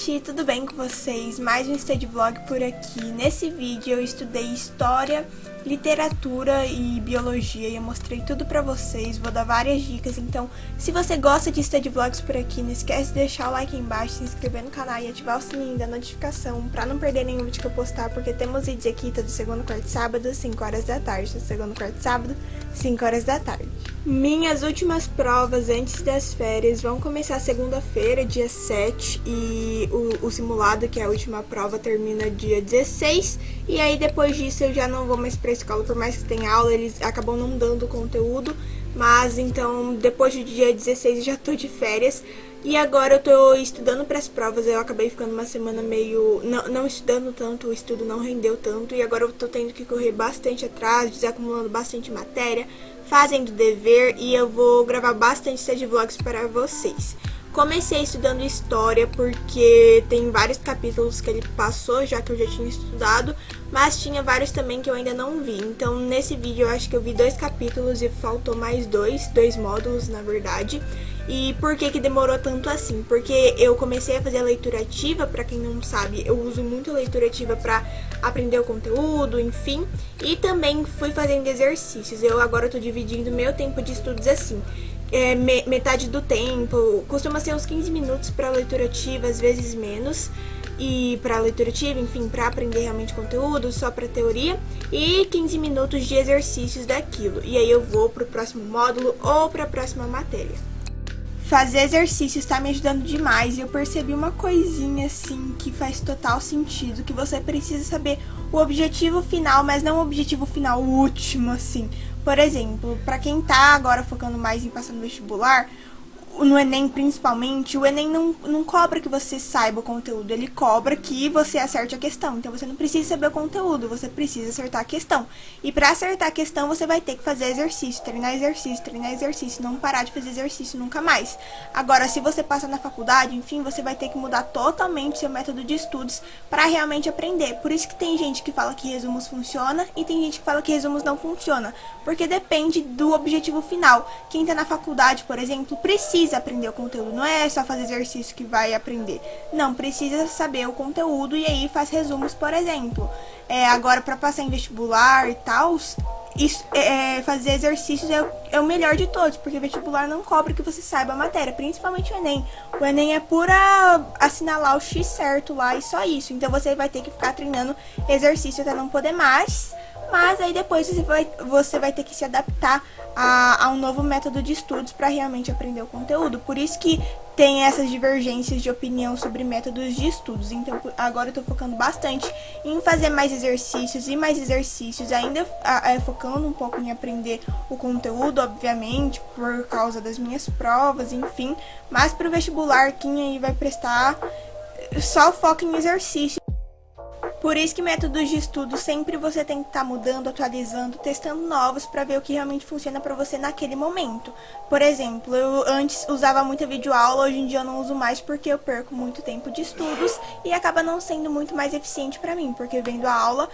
gente, tudo bem com vocês? Mais um Study Vlog por aqui. Nesse vídeo eu estudei História, Literatura e Biologia e eu mostrei tudo pra vocês, vou dar várias dicas. Então, se você gosta de Study Vlogs por aqui, não esquece de deixar o like aí embaixo, se inscrever no canal e ativar o sininho da notificação pra não perder nenhum vídeo que eu postar, porque temos vídeos aqui todo segundo, quarto e sábado, 5 horas da tarde. Todo segundo, quarto e sábado, 5 horas da tarde. Minhas últimas provas antes das férias vão começar segunda-feira, dia 7, e o simulado, que é a última prova, termina dia 16, e aí depois disso eu já não vou mais pra escola, por mais que tenha aula, eles acabam não dando conteúdo, mas então depois do dia 16 eu já tô de férias, e agora eu tô estudando para as provas. Eu acabei ficando uma semana meio não estudando tanto, o estudo não rendeu tanto, e agora eu tô tendo que correr bastante atrás, desacumulando bastante matéria, fazendo dever, e eu vou gravar bastante study vlogs para vocês. Comecei estudando História porque tem vários capítulos que ele passou, já que eu já tinha estudado, mas tinha vários também que eu ainda não vi. Então nesse vídeo eu acho que eu vi 2 capítulos e faltou mais dois módulos, na verdade. E por que que demorou tanto assim? Porque eu comecei a fazer a leitura ativa, pra quem não sabe, eu uso muito a leitura ativa pra aprender o conteúdo, enfim. E também fui fazendo exercícios. Eu agora tô dividindo meu tempo de estudos assim. Metade do tempo, costuma ser uns 15 minutos pra leitura ativa, às vezes menos. E pra leitura ativa, enfim, pra aprender realmente conteúdo, só pra teoria. E 15 minutos de exercícios daquilo. E aí eu vou pro próximo módulo ou pra próxima matéria. Fazer exercícios tá me ajudando demais e eu percebi uma coisinha assim que faz total sentido, que você precisa saber o objetivo final, mas não o objetivo final último, assim. Por exemplo, pra quem tá agora focando mais em passar no vestibular, no Enem principalmente, o Enem não cobra que você saiba o conteúdo, ele cobra que você acerte a questão. Então você não precisa saber o conteúdo, você precisa acertar a questão. E para acertar a questão você vai ter que fazer exercício, treinar exercício, não parar de fazer exercício nunca mais. Agora, se você passa na faculdade, enfim, você vai ter que mudar totalmente seu método de estudos para realmente aprender. Por isso que tem gente que fala que resumos funciona e tem gente que fala que resumos não funciona, porque depende do objetivo final. Quem tá na faculdade, por exemplo, precisa aprender o conteúdo, não é só fazer exercício que vai aprender, não, precisa saber o conteúdo e aí faz resumos, por exemplo. Agora, para passar em vestibular e tal, fazer exercícios é o melhor de todos, porque vestibular não cobra que você saiba a matéria, principalmente o Enem. O Enem é pura assinalar o X certo lá e só isso, então você vai ter que ficar treinando exercício até não poder mais. Mas aí depois você vai ter que se adaptar a um novo método de estudos para realmente aprender o conteúdo. Por isso que tem essas divergências de opinião sobre métodos de estudos. Então agora eu tô focando bastante em fazer mais exercícios e mais exercícios, ainda focando um pouco em aprender o conteúdo, obviamente, por causa das minhas provas, enfim. Mas pro vestibular, quem aí vai prestar, só foca em exercício. Por isso que métodos de estudo sempre você tem que estar mudando, atualizando, testando novos para ver o que realmente funciona para você naquele momento. Por exemplo, eu antes usava muita videoaula, hoje em dia eu não uso mais porque eu perco muito tempo de estudos e acaba não sendo muito mais eficiente para mim, porque vendo a aula,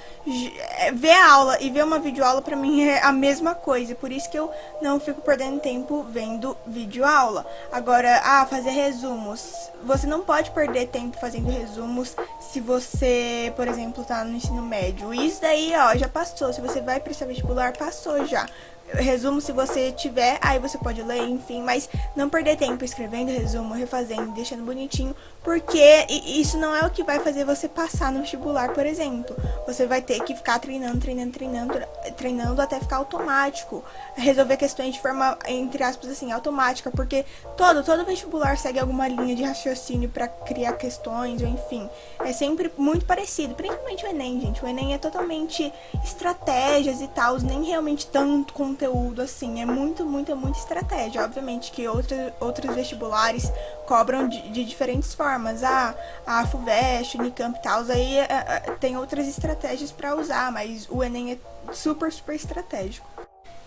ver a aula e ver uma videoaula para mim é a mesma coisa, por isso que eu não fico perdendo tempo vendo videoaula. Agora, fazer resumos. Você não pode perder tempo fazendo resumos se você, por exemplo, tá no ensino médio. Isso daí, já passou. Se você vai prestar vestibular, passou já. Resumo, se você tiver, aí você pode ler, enfim, mas não perder tempo escrevendo resumo, refazendo, deixando bonitinho, porque isso não é o que vai fazer você passar no vestibular, por exemplo. Você vai ter que ficar treinando até ficar automático, resolver questões de forma, entre aspas, assim, automática, porque todo vestibular segue alguma linha de raciocínio para criar questões, ou enfim, é sempre muito parecido, principalmente o Enem, gente. O Enem é totalmente estratégias e tal, nem realmente tanto conteúdo assim, é muita estratégia. Obviamente que outros vestibulares cobram de diferentes formas, a FUVEST, Unicamp e tal, aí tem outras estratégias para usar, mas o Enem é super estratégico.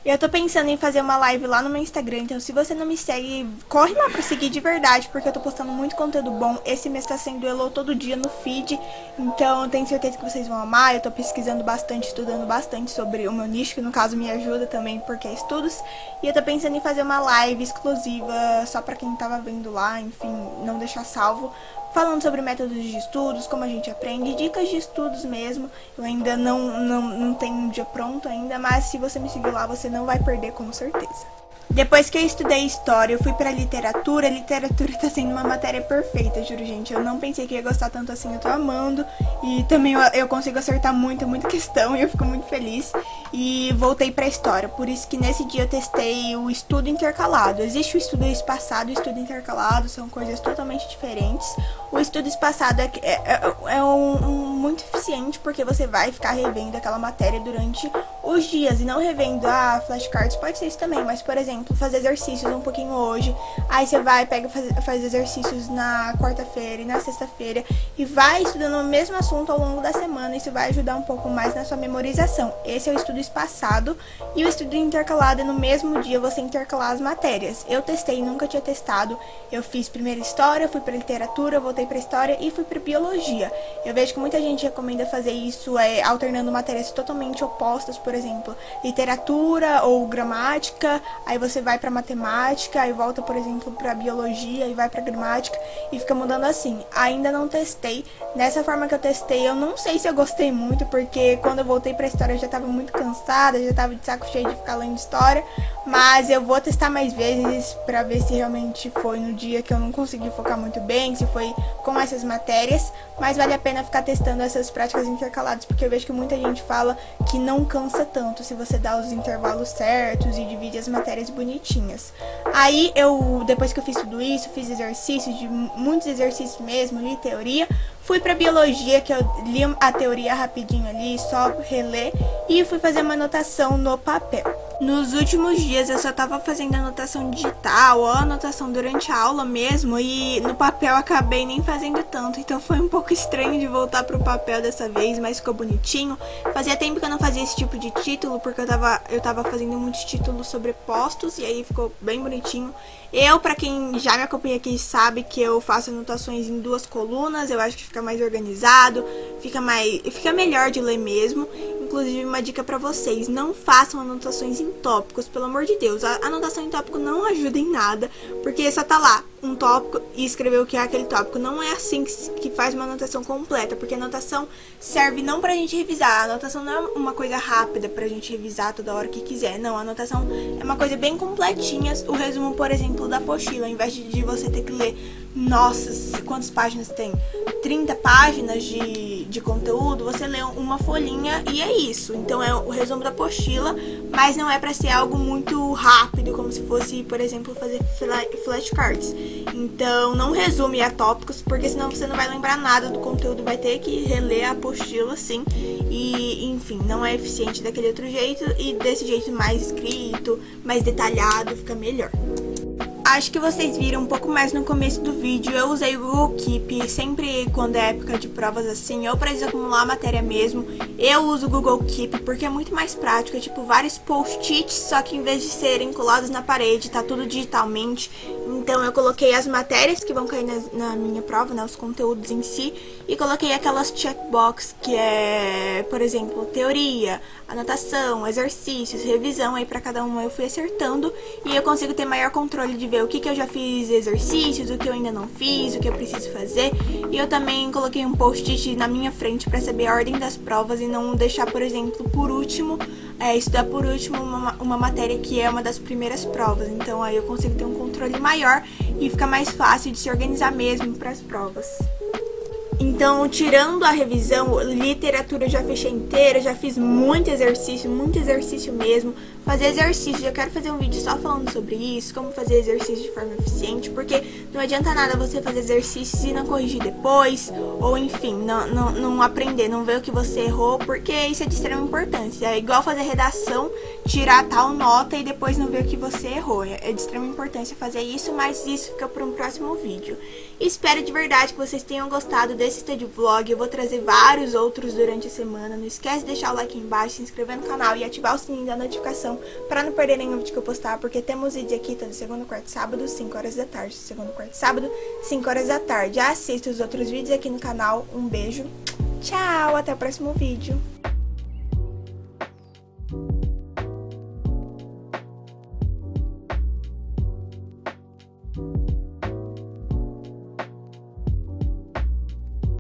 Eu tô pensando em fazer uma live lá no meu Instagram, então se você não me segue, corre lá pra seguir de verdade, porque eu tô postando muito conteúdo bom. Esse mês tá sendo Elo todo dia no feed, então eu tenho certeza que vocês vão amar. Eu tô pesquisando bastante, estudando bastante sobre o meu nicho, que no caso me ajuda também, porque é estudos. E eu tô pensando em fazer uma live exclusiva só pra quem tava vendo lá, enfim, não deixar salvo, falando sobre métodos de estudos, como a gente aprende, dicas de estudos mesmo. Eu ainda não tenho um dia pronto ainda, mas se você me seguir lá, você não vai perder com certeza. Depois que eu estudei história, eu fui pra literatura. Literatura tá sendo uma matéria perfeita, juro, gente. Eu não pensei que ia gostar tanto assim, eu tô amando. E também eu consigo acertar muita questão e eu fico muito feliz. E voltei pra história, por isso que nesse dia eu testei o estudo intercalado. Existe o estudo espaçado e o estudo intercalado, são coisas totalmente diferentes. O estudo espaçado é muito eficiente porque você vai ficar revendo aquela matéria durante os dias e não revendo flashcards, pode ser isso também, mas por exemplo, fazer exercícios um pouquinho hoje, aí você vai, faz exercícios na quarta-feira e na sexta-feira e vai estudando o mesmo assunto ao longo da semana. Isso vai ajudar um pouco mais na sua memorização. Esse é o estudo espaçado. E o estudo intercalado é no mesmo dia você intercalar as matérias. Eu testei, nunca tinha testado. Eu fiz primeiro história, fui para literatura, voltei para história e fui para biologia. Eu vejo que muita gente recomenda fazer isso alternando matérias totalmente opostas, por exemplo, literatura ou gramática, aí você vai para matemática, aí volta, por exemplo, para biologia e vai para gramática e fica mudando assim. Ainda não testei. Nessa forma que eu testei, eu não sei se eu gostei muito, porque quando eu voltei para história eu já estava muito cansada, já estava de saco cheio de ficar lendo história, mas eu vou testar mais vezes para ver se realmente foi no dia que eu não consegui focar muito bem, se foi com essas matérias, mas vale a pena ficar testando essas práticas intercaladas, porque eu vejo que muita gente fala que não cansa tanto se você dá os intervalos certos e divide as matérias bonitinhas. Aí depois que eu fiz tudo isso, fiz exercícios, muitos exercícios mesmo, li teoria, fui pra biologia, que eu li a teoria rapidinho ali, só reler, e fui fazer uma anotação no papel. Nos últimos dias eu só tava fazendo anotação digital ou anotação durante a aula mesmo, e no papel acabei nem fazendo tanto, então foi um pouco estranho de voltar pro papel dessa vez, mas ficou bonitinho. Fazia tempo que eu não fazia esse tipo de título, porque eu tava fazendo muitos títulos sobrepostos, e aí ficou bem bonitinho. Pra quem já me acompanha aqui, sabe que eu faço anotações em 2 colunas, eu acho que fica mais organizado, fica melhor de ler mesmo. Inclusive, uma dica pra vocês, não façam anotações em tópicos, pelo amor de Deus. A anotação em tópico não ajuda em nada, porque só tá lá um tópico e escrever o que é aquele tópico. Não é assim que faz uma anotação completa, porque a anotação serve não pra gente revisar. A anotação não é uma coisa rápida pra gente revisar toda hora que quiser. Não, a anotação é uma coisa bem completinha. O resumo, por exemplo, da apostila, ao invés de você ter que ler, nossa, quantas páginas tem? 30 páginas de conteúdo, você lê uma folhinha e é isso. Então é o resumo da apostila, mas não é pra ser algo muito rápido, como se fosse, por exemplo, fazer flashcards. Então não resume a tópicos, porque senão você não vai lembrar nada do conteúdo, vai ter que reler a apostila assim. E enfim, não é eficiente daquele outro jeito, e desse jeito mais escrito, mais detalhado, fica melhor. Acho que vocês viram um pouco mais no começo do vídeo, eu usei o Google Keep, sempre quando é época de provas assim, ou pra acumular a matéria mesmo, eu uso o Google Keep porque é muito mais prático, é tipo vários post-its, só que em vez de serem colados na parede, tá tudo digitalmente. Então eu coloquei as matérias que vão cair na minha prova, né, os conteúdos em si, e coloquei aquelas checkbox que é, por exemplo, teoria, anotação, exercícios, revisão, aí pra cada uma eu fui acertando e eu consigo ter maior controle de ver o que eu já fiz exercícios, o que eu ainda não fiz, o que eu preciso fazer. E eu também coloquei um post-it na minha frente para saber a ordem das provas e não deixar, por exemplo, por último, estudar por último uma matéria que é uma das primeiras provas. Então aí eu consigo ter um controle maior e fica mais fácil de se organizar mesmo para as provas. Então, tirando a revisão, literatura eu já fechei inteira, já fiz muito exercício mesmo. Fazer exercício, já quero fazer um vídeo só falando sobre isso, como fazer exercício de forma eficiente, porque não adianta nada você fazer exercícios e não corrigir depois, ou enfim, não aprender, não ver o que você errou, porque isso é de extrema importância. É igual fazer redação, tirar tal nota e depois não ver o que você errou. É de extrema importância fazer isso, mas isso fica para um próximo vídeo. Espero de verdade que vocês tenham gostado desse study vlog. Eu vou trazer vários outros durante a semana. Não esquece de deixar o like aí embaixo, se inscrever no canal e ativar o sininho da notificação para não perder nenhum vídeo que eu postar, porque temos vídeo aqui todo segunda, quarta e sábado, 5 horas da tarde. Segunda, quarta e sábado, 5 horas da tarde. Assista os outros vídeos aqui no canal. Um beijo, tchau, até o próximo vídeo.